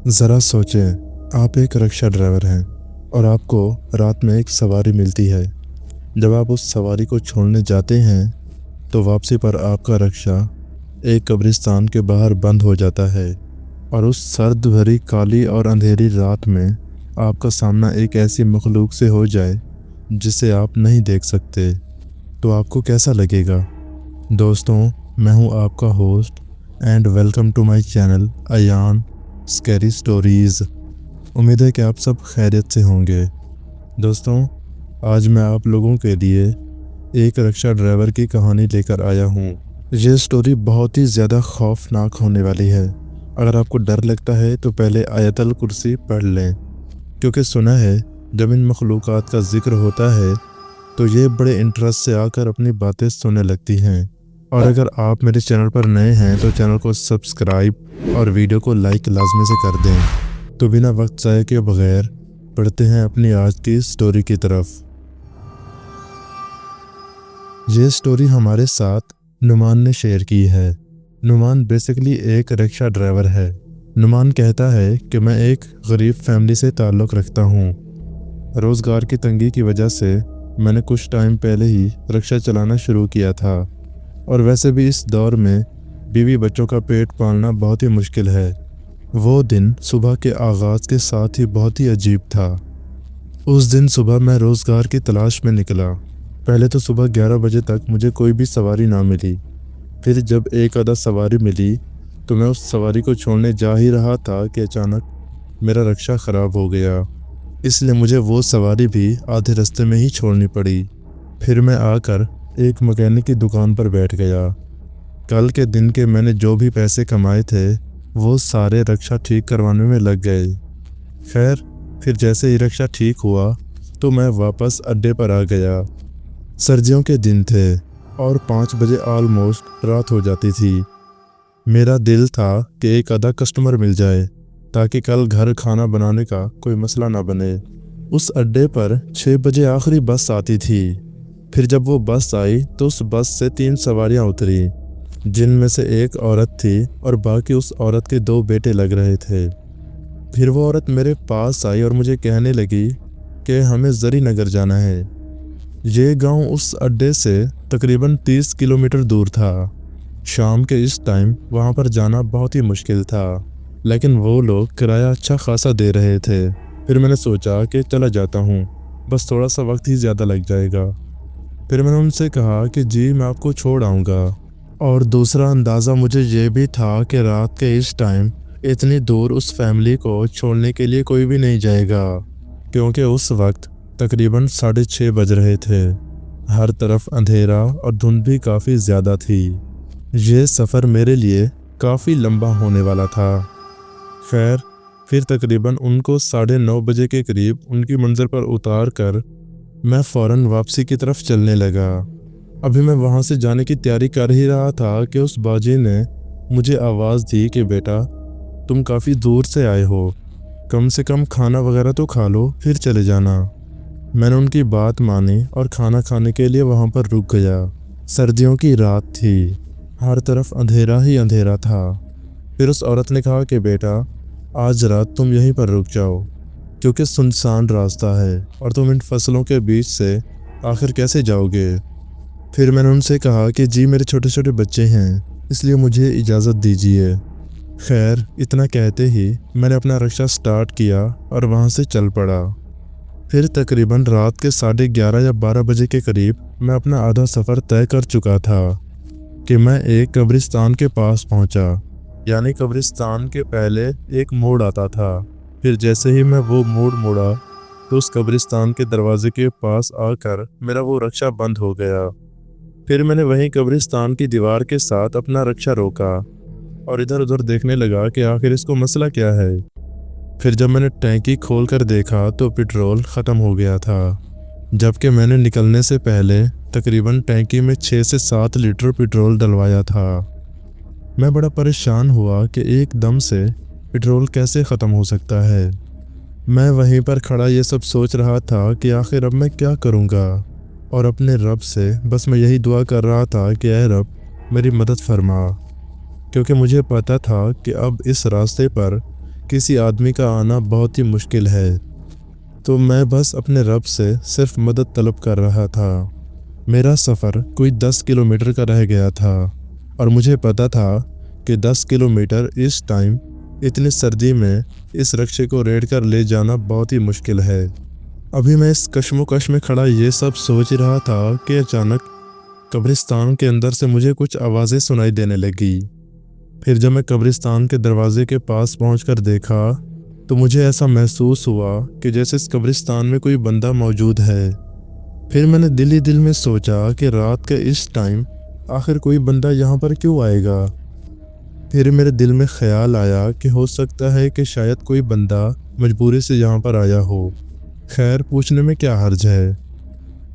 ज़रा सोचें, आप एक रिक्शा ड्राइवर हैं और आपको रात में एक सवारी मिलती है। जब आप उस सवारी को छोड़ने जाते हैं तो वापसी पर आपका रिक्शा एक कब्रिस्तान के बाहर बंद हो जाता है और उस सर्द भरी काली और अंधेरी रात में आपका सामना एक ऐसी मखलूक से हो जाए जिसे आप नहीं देख सकते, तो आपको कैसा लगेगा? दोस्तों, मैं हूं आपका host and welcome to my channel Ayan scary stories. उम्मीद है कि आप सब खैरियत से होंगे। दोस्तों, आज मैं आप लोगों के लिए एक रिक्शा ड्राइवर की कहानी लेकर आया हूँ। ये स्टोरी बहुत ही ज़्यादा खौफनाक होने वाली है। अगर आपको डर लगता है तो पहले आयतल कुर्सी पढ़ लें, क्योंकि सुना है जब इन मखलूक़ात का जिक्र होता है तो ये बड़े इंटरेस्ट से आकर अपनी बातें सुनने लगती हैं। और अगर आप मेरे चैनल पर नए हैं तो चैनल को सब्सक्राइब और वीडियो को लाइक लाजमी से कर दें। तो बिना वक्त ज़ाया के बगैर बढ़ते हैं अपनी आज की स्टोरी की तरफ। ये स्टोरी हमारे साथ नुमान ने शेयर की है। नुमान बेसिकली एक रिक्शा ड्राइवर है। नुमान कहता है कि मैं एक गरीब फैमिली से ताल्लुक़ रखता हूँ। रोज़गार की तंगी की वजह से मैंने कुछ टाइम पहले ही रिक्शा चलाना शुरू किया था, और वैसे भी इस दौर में बीवी बच्चों का पेट पालना बहुत ही मुश्किल है। वो दिन सुबह के आगाज़ के साथ ही बहुत ही अजीब था। उस दिन सुबह मैं रोज़गार की तलाश में निकला। पहले तो सुबह 11 बजे तक मुझे कोई भी सवारी ना मिली। फिर जब एक आधा सवारी मिली तो मैं उस सवारी को छोड़ने जा ही रहा था कि अचानक मेरा रिक्शा ख़राब हो गया। इसलिए मुझे वो सवारी भी आधे रास्ते में ही छोड़नी पड़ी। फिर मैं आकर एक मैकेनिक की दुकान पर बैठ गया। कल के दिन के मैंने जो भी पैसे कमाए थे वो सारे रिक्शा ठीक करवाने में लग गए। खैर, फिर जैसे ही रिक्शा ठीक हुआ तो मैं वापस अड्डे पर आ गया। सर्दियों के दिन थे और 5 बजे ऑलमोस्ट रात हो जाती थी। मेरा दिल था कि एक आधा कस्टमर मिल जाए ताकि कल घर खाना बनाने का कोई मसला ना बने। उस अड्डे पर 6 बजे आखिरी बस आती थी। फिर जब वो बस आई तो उस बस से 3 सवारियां उतरी, जिनमें से एक औरत थी और बाकी उस औरत के 2 बेटे लग रहे थे। फिर वो औरत मेरे पास आई और मुझे कहने लगी कि हमें जरी नगर जाना है। ये गांव उस अड्डे से तकरीबन 30 किलोमीटर दूर था। शाम के इस टाइम वहां पर जाना बहुत ही मुश्किल था, लेकिन वो लोग किराया अच्छा खासा दे रहे थे। फिर मैंने सोचा कि चला जाता हूँ, बस थोड़ा सा वक्त ही ज़्यादा लग जाएगा। फिर मैंने उनसे कहा कि जी मैं आपको छोड़ आऊँगा। और दूसरा अंदाज़ा मुझे ये भी था कि रात के इस टाइम इतनी दूर उस फैमिली को छोड़ने के लिए कोई भी नहीं जाएगा, क्योंकि उस वक्त तकरीबन 6:30 बज रहे थे। हर तरफ अंधेरा और धुंध भी काफ़ी ज़्यादा थी। ये सफ़र मेरे लिए काफ़ी लंबा होने वाला था। खैर, फिर तकरीबन उनको 9:30 बजे के करीब उनकी मंजिल पर उतार कर मैं फ़ौरन वापसी की तरफ चलने लगा। अभी मैं वहाँ से जाने की तैयारी कर ही रहा था कि उस बाजी ने मुझे आवाज़ दी कि बेटा, तुम काफ़ी दूर से आए हो, कम से कम खाना वगैरह तो खा लो, फिर चले जाना। मैंने उनकी बात मानी और खाना खाने के लिए वहाँ पर रुक गया। सर्दियों की रात थी, हर तरफ अंधेरा ही अंधेरा था। फिर उस औरत ने कहा कि बेटा, आज रात तुम यहीं पर रुक जाओ, क्योंकि सुनसान रास्ता है और तुम इन फसलों के बीच से आखिर कैसे जाओगे। फिर मैंने उनसे कहा कि जी मेरे छोटे छोटे बच्चे हैं, इसलिए मुझे इजाज़त दीजिए। खैर, इतना कहते ही मैंने अपना रिक्शा स्टार्ट किया और वहाँ से चल पड़ा। फिर तकरीबन रात के 11:30 या 12 बजे के करीब मैं अपना आधा सफ़र तय कर चुका था कि मैं एक कब्रिस्तान के पास पहुँचा। यानी कब्रिस्तान के पहले एक मोड़ आता था। फिर जैसे ही मैं वो मोड़ मुड़ा तो उस कब्रिस्तान के दरवाजे के पास आकर मेरा वो रिक्शा बंद हो गया। फिर मैंने वहीं कब्रिस्तान की दीवार के साथ अपना रिक्शा रोका और इधर उधर देखने लगा कि आखिर इसको मसला क्या है। फिर जब मैंने टैंकी खोल कर देखा तो पेट्रोल ख़त्म हो गया था, जबकि मैंने निकलने से पहले तकरीबन टैंकी में 6 से 7 लीटर पेट्रोल डलवाया था। मैं बड़ा परेशान हुआ कि एकदम से पेट्रोल कैसे ख़त्म हो सकता है। मैं वहीं पर खड़ा ये सब सोच रहा था कि आखिर अब मैं क्या करूँगा, और अपने रब से बस मैं यही दुआ कर रहा था कि ऐ रब मेरी मदद फरमा, क्योंकि मुझे पता था कि अब इस रास्ते पर किसी आदमी का आना बहुत ही मुश्किल है। तो मैं बस अपने रब से सिर्फ मदद तलब कर रहा था। मेरा सफ़र कोई 10 किलोमीटर का रह गया था और मुझे पता था कि 10 किलोमीटर इस टाइम इतनी सर्दी में इस रक्शे को रेड़ कर ले जाना बहुत ही मुश्किल है। अभी मैं इस कश्मोकश में खड़ा ये सब सोच ही रहा था कि अचानक कब्रिस्तान के अंदर से मुझे कुछ आवाज़ें सुनाई देने लगी। फिर जब मैं कब्रिस्तान के दरवाजे के पास पहुंचकर देखा तो मुझे ऐसा महसूस हुआ कि जैसे इस कब्रिस्तान में कोई बंदा मौजूद है। फिर मैंने दिल ही दिल में सोचा कि रात के इस टाइम आखिर कोई बंदा यहाँ पर क्यों आएगा। फिर मेरे दिल में ख्याल आया कि हो सकता है कि शायद कोई बंदा मजबूरी से यहाँ पर आया हो। खैर, पूछने में क्या हर्ज है।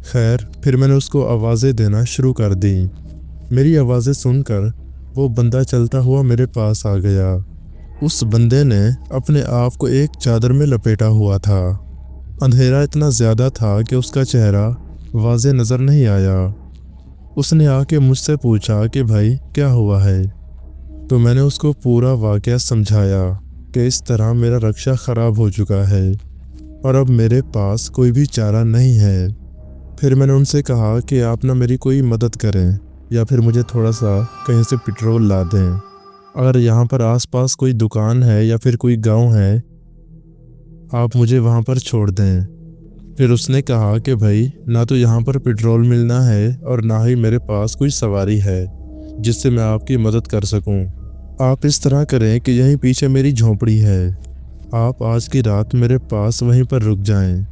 खैर, फिर मैंने उसको आवाज़ें देना शुरू कर दी। मेरी आवाज़ें सुनकर वो बंदा चलता हुआ मेरे पास आ गया। उस बंदे ने अपने आप को एक चादर में लपेटा हुआ था। अंधेरा इतना ज़्यादा था कि उसका चेहरा वाज़े नज़र नहीं आया। उसने आके मुझसे पूछा कि भाई क्या हुआ है। तो मैंने उसको पूरा वाक़या समझाया कि इस तरह मेरा रक्षा ख़राब हो चुका है और अब मेरे पास कोई भी चारा नहीं है। फिर मैंने उनसे कहा कि आप ना मेरी कोई मदद करें या फिर मुझे थोड़ा सा कहीं से पेट्रोल ला दें। अगर यहाँ पर आसपास कोई दुकान है या फिर कोई गांव है, आप मुझे वहाँ पर छोड़ दें। फिर उसने कहा कि भाई ना तो यहाँ पर पेट्रोल मिलना है और ना ही मेरे पास कोई सवारी है जिससे मैं आपकी मदद कर सकूँ। आप इस तरह करें कि यहीं पीछे मेरी झोंपड़ी है, आप आज की रात मेरे पास वहीं पर रुक जाएं।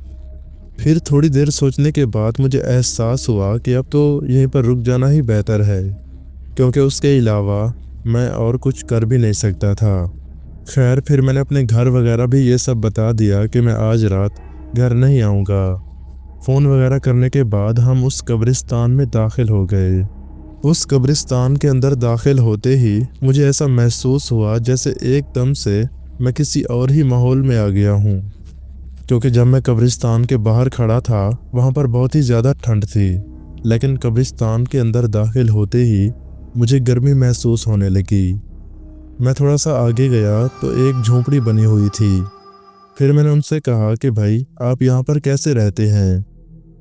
फिर थोड़ी देर सोचने के बाद मुझे एहसास हुआ कि अब तो यहीं पर रुक जाना ही बेहतर है, क्योंकि उसके अलावा मैं और कुछ कर भी नहीं सकता था। खैर, फिर मैंने अपने घर वगैरह भी ये सब बता दिया कि मैं आज रात घर नहीं आऊँगा। फ़ोन वगैरह करने के बाद हम उस कब्रिस्तान में दाखिल हो गए। उस कब्रिस्तान के अंदर दाखिल होते ही मुझे ऐसा महसूस हुआ जैसे एकदम से मैं किसी और ही माहौल में आ गया हूँ, क्योंकि जब मैं कब्रिस्तान के बाहर खड़ा था वहाँ पर बहुत ही ज़्यादा ठंड थी, लेकिन कब्रिस्तान के अंदर दाखिल होते ही मुझे गर्मी महसूस होने लगी। मैं थोड़ा सा आगे गया तो एक झोंपड़ी बनी हुई थी। फिर मैंने उनसे कहा कि भाई आप यहाँ पर कैसे रहते हैं।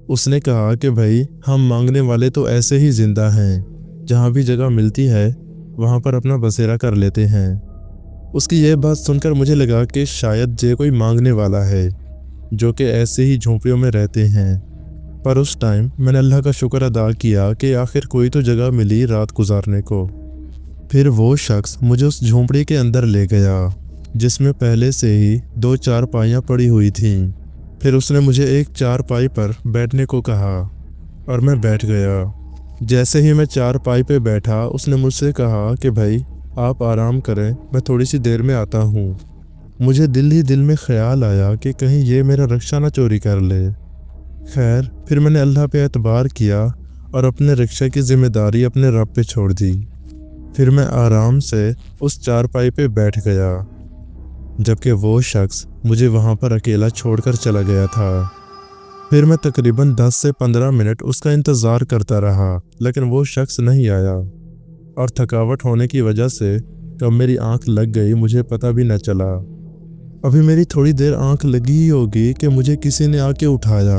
उसने कहा कि भाई हम मांगने वाले तो ऐसे ही ज़िंदा हैं, जहाँ भी जगह मिलती है वहाँ पर अपना बसेरा कर लेते हैं। उसकी यह बात सुनकर मुझे लगा कि शायद ये कोई मांगने वाला है जो कि ऐसे ही झोंपड़ियों में रहते हैं। पर उस टाइम मैंने अल्लाह का शुक्र अदा किया कि आखिर कोई तो जगह मिली रात गुजारने को। फिर वो शख्स मुझे उस झोंपड़ी के अंदर ले गया जिसमें पहले से ही 2 चारपाइयाँ पड़ी हुई थीं। फिर उसने मुझे एक चारपाई पर बैठने को कहा और मैं बैठ गया। जैसे ही मैं चारपाई पे बैठा उसने मुझसे कहा कि भाई आप आराम करें, मैं थोड़ी सी देर में आता हूँ। मुझे दिल ही दिल में ख्याल आया कि कहीं ये मेरा रक्षा ना चोरी कर ले। खैर, फिर मैंने अल्लाह पे एतबार किया और अपने रिक्शा की जिम्मेदारी अपने रब पे छोड़ दी। फिर मैं आराम से उस चारपाई पे बैठ गया, जबकि वो शख्स मुझे वहाँ पर अकेला छोड़कर चला गया था। फिर मैं तकरीबन 10 से 15 मिनट उसका इंतज़ार करता रहा, लेकिन वो शख्स नहीं आया और थकावट होने की वजह से कब मेरी आंख लग गई मुझे पता भी न चला। अभी मेरी थोड़ी देर आंख लगी ही होगी कि मुझे किसी ने आके उठाया।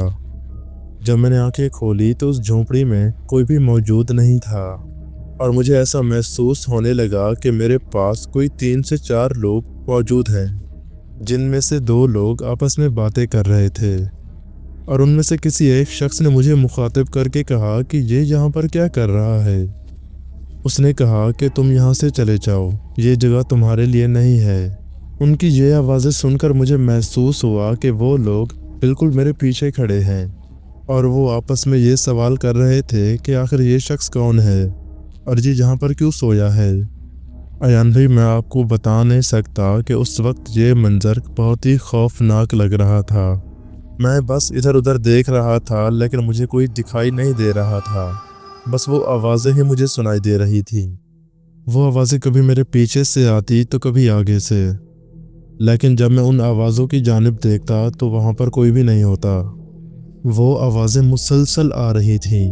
जब मैंने आंखें खोली तो उस झोंपड़ी में कोई भी मौजूद नहीं था और मुझे ऐसा महसूस होने लगा कि मेरे पास कोई 3 से 4 लोग मौजूद हैं, जिनमें से 2 लोग आपस में बातें कर रहे थे और उनमें से किसी एक शख्स ने मुझे मुखातिब करके कहा कि ये यहाँ पर क्या कर रहा है। उसने कहा कि तुम यहाँ से चले जाओ, ये जगह तुम्हारे लिए नहीं है। उनकी ये आवाज़ें सुनकर मुझे महसूस हुआ कि वो लोग बिल्कुल मेरे पीछे खड़े हैं और वो आपस में ये सवाल कर रहे थे कि आखिर ये शख्स कौन है और ये यहाँ पर क्यों सोया है। अयान भाई, मैं आपको बता नहीं सकता कि उस वक्त ये मंजर बहुत ही खौफनाक लग रहा था। मैं बस इधर उधर देख रहा था लेकिन मुझे कोई दिखाई नहीं दे रहा था, बस वो आवाज़ें ही मुझे सुनाई दे रही थी। वो आवाज़ें कभी मेरे पीछे से आती तो कभी आगे से, लेकिन जब मैं उन आवाज़ों की जानिब देखता तो वहाँ पर कोई भी नहीं होता। वो आवाज़ें मुसलसल आ रही थीं।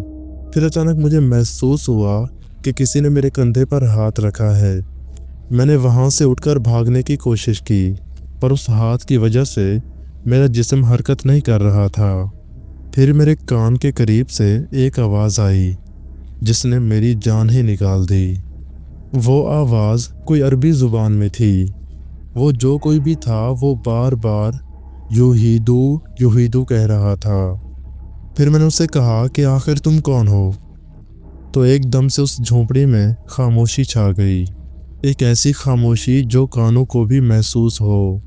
फिर अचानक मुझे महसूस हुआ कि किसी ने मेरे कंधे पर हाथ रखा है। मैंने वहाँ से उठकर भागने की कोशिश की, पर उस हाथ की वजह से मेरा जिस्म हरकत नहीं कर रहा था। फिर मेरे कान के करीब से एक आवाज़ आई जिसने मेरी जान ही निकाल दी। वो आवाज़ कोई अरबी ज़ुबान में थी। वो जो कोई भी था वो बार बार यूहीदू कह रहा था। फिर मैंने उससे कहा कि आखिर तुम कौन हो? तो एकदम से उस झोंपड़ी में खामोशी छा गई, एक ऐसी खामोशी जो कानों को भी महसूस हो।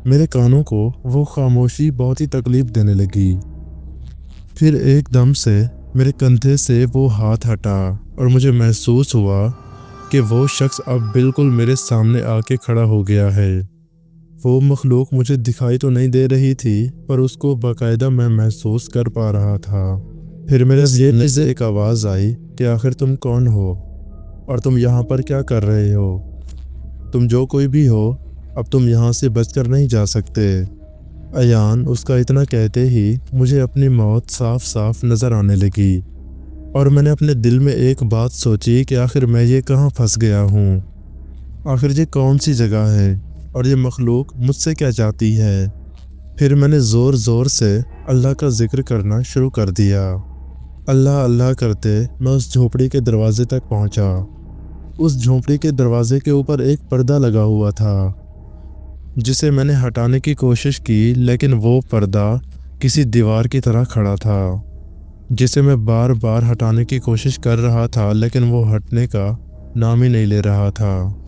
मेरे कानों को वो खामोशी बहुत ही तकलीफ देने लगी। फिर एकदम से मेरे कंधे से वो हाथ हटा और मुझे महसूस हुआ कि वो शख्स अब बिल्कुल मेरे सामने आके खड़ा हो गया है। वो मखलूक मुझे दिखाई तो नहीं दे रही थी, पर उसको बाकायदा मैं महसूस कर पा रहा था। फिर मेरे ज़हन से एक आवाज़ आई कि आखिर तुम कौन हो और तुम यहाँ पर क्या कर रहे हो? तुम जो कोई भी हो, अब तुम यहाँ से बचकर नहीं जा सकते। अयान, उसका इतना कहते ही मुझे अपनी मौत साफ साफ नज़र आने लगी और मैंने अपने दिल में एक बात सोची कि आखिर मैं ये कहाँ फंस गया हूँ। आखिर ये कौन सी जगह है और ये मखलूक मुझसे क्या चाहती है। फिर मैंने ज़ोर ज़ोर से अल्लाह का जिक्र करना शुरू कर दिया। अल्लाह अल्लाह करते मैं उस झोपड़ी के दरवाजे तक पहुंचा। उस झोपड़ी के दरवाजे के ऊपर एक पर्दा लगा हुआ था जिसे मैंने हटाने की कोशिश की, लेकिन वो पर्दा किसी दीवार की तरह खड़ा था जिसे मैं बार बार हटाने की कोशिश कर रहा था, लेकिन वो हटने का नाम ही नहीं ले रहा था।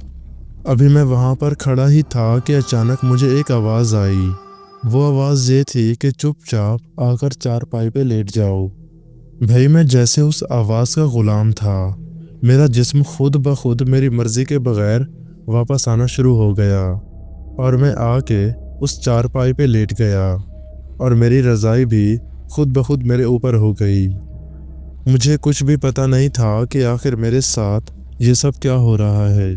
अभी मैं वहाँ पर खड़ा ही था कि अचानक मुझे एक आवाज़ आई। वो आवाज़ ये थी कि चुपचाप आकर चारपाई पे लेट जाओ। भाई, मैं जैसे उस आवाज़ का ग़ुलाम था। मेरा जिस्म खुद ब खुद मेरी मर्ज़ी के बग़ैर वापस आना शुरू हो गया और मैं आके उस चारपाई पे लेट गया और मेरी रज़ाई भी खुद ब खुद मेरे ऊपर हो गई। मुझे कुछ भी पता नहीं था कि आखिर मेरे साथ ये सब क्या हो रहा है।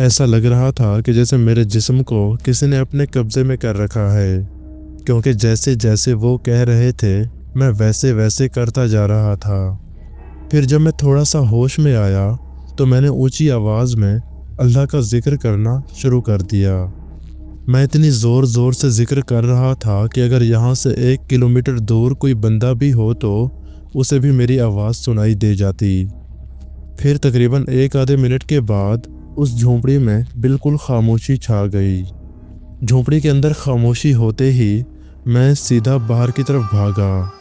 ऐसा लग रहा था कि जैसे मेरे जिस्म को किसी ने अपने कब्ज़े में कर रखा है, क्योंकि जैसे जैसे वो कह रहे थे मैं वैसे वैसे करता जा रहा था। फिर जब मैं थोड़ा सा होश में आया तो मैंने ऊंची आवाज़ में अल्लाह का जिक्र करना शुरू कर दिया। मैं इतनी ज़ोर ज़ोर से जिक्र कर रहा था कि अगर यहाँ से 1 किलोमीटर दूर कोई बंदा भी हो तो उसे भी मेरी आवाज़ सुनाई दे जाती। फिर तकरीबन 1 आधे मिनट के बाद उस झोंपड़ी में बिल्कुल खामोशी छा गई। झोंपड़ी के अंदर खामोशी होते ही मैं सीधा बाहर की तरफ भागा।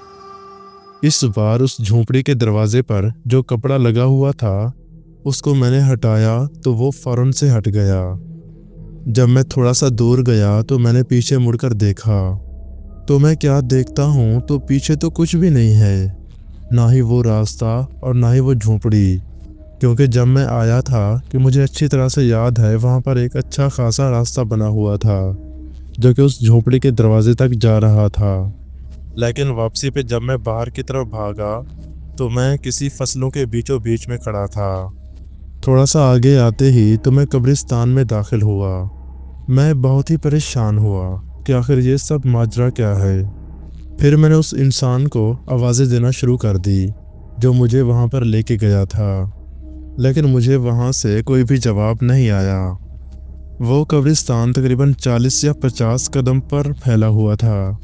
इस बार उस झोंपड़ी के दरवाजे पर जो कपड़ा लगा हुआ था उसको मैंने हटाया तो वो फ़ौरन से हट गया। जब मैं थोड़ा सा दूर गया तो मैंने पीछे मुड़कर देखा तो मैं क्या देखता हूँ तो पीछे तो कुछ भी नहीं है, ना ही वो रास्ता और ना ही वो झोंपड़ी। क्योंकि जब मैं आया था कि मुझे अच्छी तरह से याद है वहाँ पर एक अच्छा खासा रास्ता बना हुआ था जो कि उस झोंपड़ी के दरवाजे तक जा रहा था। लेकिन वापसी पे जब मैं बाहर की तरफ भागा तो मैं किसी फसलों के बीचों बीच में खड़ा था। थोड़ा सा आगे आते ही तो मैं कब्रिस्तान में दाखिल हुआ। मैं बहुत ही परेशान हुआ कि आखिर ये सब माजरा क्या है। फिर मैंने उस इंसान को आवाज़ें देना शुरू कर दी जो मुझे वहाँ पर लेके गया था, लेकिन मुझे वहाँ से कोई भी जवाब नहीं आया। वो कब्रिस्तान तकरीबन 40 या 50 कदम पर फैला हुआ था।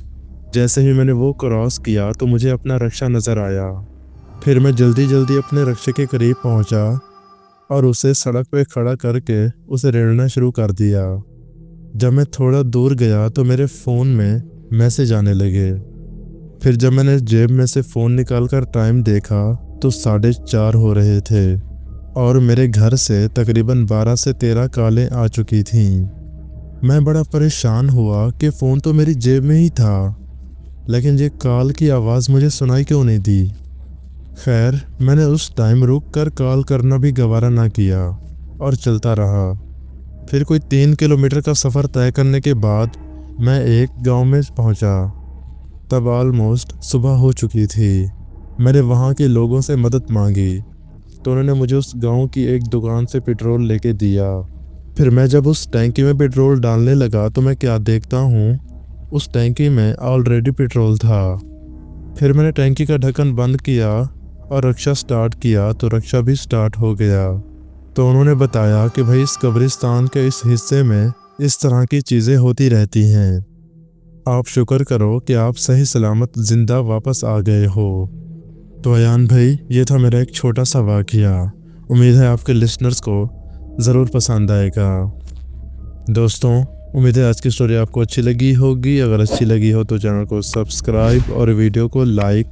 जैसे ही मैंने वो क्रॉस किया तो मुझे अपना रक्षा नज़र आया। फिर मैं जल्दी जल्दी अपने रक्षे के करीब पहुँचा और उसे सड़क पे खड़ा करके उसे रेड़ना शुरू कर दिया। जब मैं थोड़ा दूर गया तो मेरे फ़ोन में मैसेज आने लगे। फिर जब मैंने जेब में से फ़ोन निकालकर टाइम देखा तो 4:30 हो रहे थे और मेरे घर से तकरीबन 12 से 13 कॉलें आ चुकी थीं। मैं बड़ा परेशान हुआ कि फ़ोन तो मेरी जेब में ही था, लेकिन ये कॉल की आवाज़ मुझे सुनाई क्यों नहीं दी। खैर, मैंने उस टाइम रुक कर कॉल करना भी गवारा ना किया और चलता रहा। फिर कोई 3 किलोमीटर का सफ़र तय करने के बाद मैं एक गांव में पहुंचा। तब ऑलमोस्ट सुबह हो चुकी थी। मैंने वहां के लोगों से मदद मांगी तो उन्होंने मुझे उस गांव की एक दुकान से पेट्रोल लेके दिया। फिर मैं जब उस टैंकी में पेट्रोल डालने लगा तो मैं क्या देखता हूँ, उस टैंकी में ऑलरेडी पेट्रोल था। फिर मैंने टैंकी का ढक्कन बंद किया और रक्षा स्टार्ट किया तो रक्षा भी स्टार्ट हो गया। तो उन्होंने बताया कि भाई इस कब्रिस्तान के इस हिस्से में इस तरह की चीज़ें होती रहती हैं। आप शुक्र करो कि आप सही सलामत ज़िंदा वापस आ गए हो। तो अयान भाई, ये था मेरा एक छोटा सा वाक़या। उम्मीद है आपके लिसनर्स को ज़रूर पसंद आएगा। दोस्तों, उम्मीद है आज की स्टोरी आपको अच्छी लगी होगी। अगर अच्छी लगी हो तो चैनल को सब्सक्राइब और वीडियो को लाइक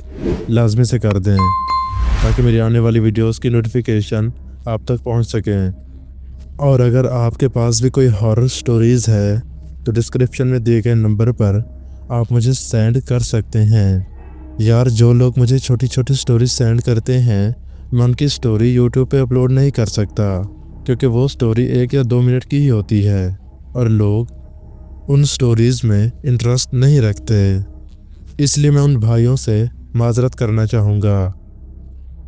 लाजमी से कर दें, ताकि मेरी आने वाली वीडियोस की नोटिफिकेशन आप तक पहुंच सकें। और अगर आपके पास भी कोई हॉरर स्टोरीज़ है तो डिस्क्रिप्शन में दिए गए नंबर पर आप मुझे सेंड कर सकते हैं। यार, जो लोग मुझे छोटी छोटी स्टोरी सेंड करते हैं, मैं उनकी स्टोरी यूट्यूब पे अपलोड नहीं कर सकता, क्योंकि वो स्टोरी 1 या 2 मिनट की ही होती है और लोग उन स्टोरीज़ में इंटरेस्ट नहीं रखते। इसलिए मैं उन भाइयों से माजरत करना चाहूँगा,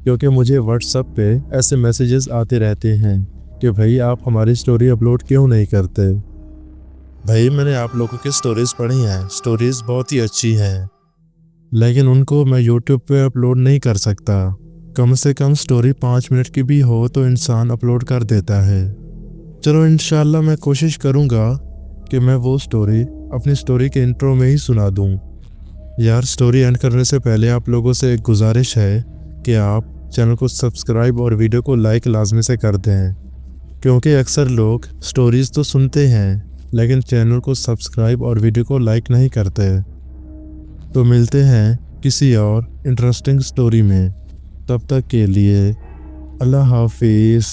क्योंकि मुझे व्हाट्सएप पे ऐसे मैसेजेस आते रहते हैं कि भाई आप हमारी स्टोरी अपलोड क्यों नहीं करते। भाई, मैंने आप लोगों की स्टोरीज़ पढ़ी हैं, स्टोरीज़ बहुत ही अच्छी हैं, लेकिन उनको मैं यूट्यूब पे अपलोड नहीं कर सकता। कम से कम स्टोरी 5 मिनट की भी हो तो इंसान अपलोड कर देता है। चलो, इंशाल्लाह मैं कोशिश करूँगा कि मैं वो स्टोरी अपनी स्टोरी के इंट्रो में ही सुना दूँ। यार, स्टोरी एंड करने से पहले आप लोगों से एक गुजारिश है कि आप चैनल को सब्सक्राइब और वीडियो को लाइक लाजमी से कर दें, क्योंकि अक्सर लोग स्टोरीज़ तो सुनते हैं लेकिन चैनल को सब्सक्राइब और वीडियो को लाइक नहीं करते। तो मिलते हैं किसी और इंटरेस्टिंग स्टोरी में। तब तक के लिए अल्लाह हाफिज़।